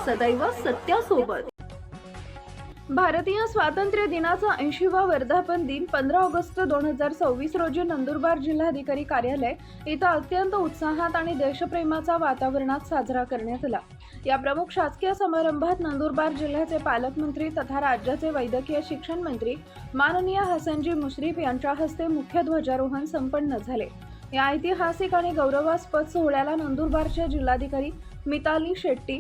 सदैव सत्यासोबत। भारतीय स्वातंत्र्य दिनाचा 80वा वर्धापन दिन 15 ऑगस्ट 2026 रोजी नंदुरबार जिल्हाधिकारी कार्यालय इथं अत्यंत उत्साहात आणि देशप्रेमाचा वातावरणात साजरा करण्यात आला। या प्रमुख शासकीय समारंभात नंदुरबार जिल्ह्याचे पालकमंत्री तथा राज्याचे वैद्यकीय शिक्षण मंत्री माननीय हसनजी मुश्रीफ यांच्या हस्ते मुख्य ध्वजारोहण संपन्न झाले। या ऐतिहासिक आणि गौरवास्पद सोहळ्याला नंदुरबारचे जिल्हाधिकारी मिताली शेट्टी,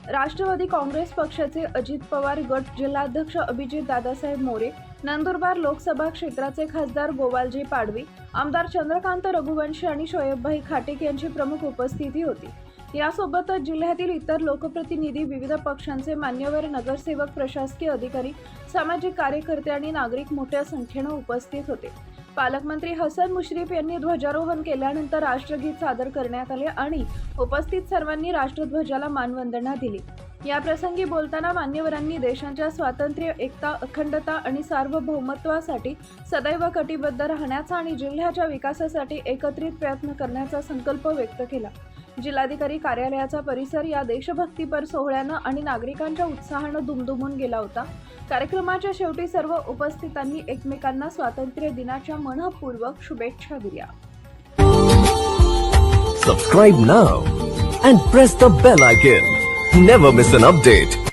राष्ट्रवादी काँग्रेस पक्षाचे अजित पवार गट जिल्हाध्यक्ष अभिजित दादासाहेब मोरे, नंदुरबार लोकसभा क्षेत्राचे खासदार गोवालजी पाडवी, आमदार चंद्रकांत रघुवंशी आणि शोएबभाई खाटेक यांची प्रमुख उपस्थिती होती। यासोबतच जिल्ह्यातील इतर लोकप्रतिनिधी, विविध पक्षांचे मान्यवर, नगरसेवक, प्रशासकीय अधिकारी, सामाजिक कार्यकर्ते आणि नागरिक मोठ्या संख्येने उपस्थित होते। पालकमंत्री हसन मुश्रीफ यांनी ध्वजारोहण केल्यानंतर राष्ट्रगीत सादर करण्यात आले आणि उपस्थित सर्वांनी राष्ट्रध्वजाला मानवंदना दिली। या प्रसंगी बोलताना मान्यवरांनी देशाच्या स्वातंत्र्य, एकता, अखंडता आणि सार्वभौमत्वासाठी सदैव कटिबद्ध राहण्याचा आणि जिल्ह्याच्या विकासासाठी एकत्रित प्रयत्न करण्याचा संकल्प व्यक्त केला। जिल्हाधिकारी कार्यालयाचा परिसर या देशभक्तीपर सोहळ्यानं आणि नागरिकांच्या उत्साहानं दुमदुमून गेला होता। कार्यक्रमाच्या शेवटी सर्व उपस्थितांनी एकमेकांना स्वातंत्र्य दिनाच्या मनःपूर्वक शुभेच्छा दिल्या। Subscribe now and press the bell icon. Never miss an update.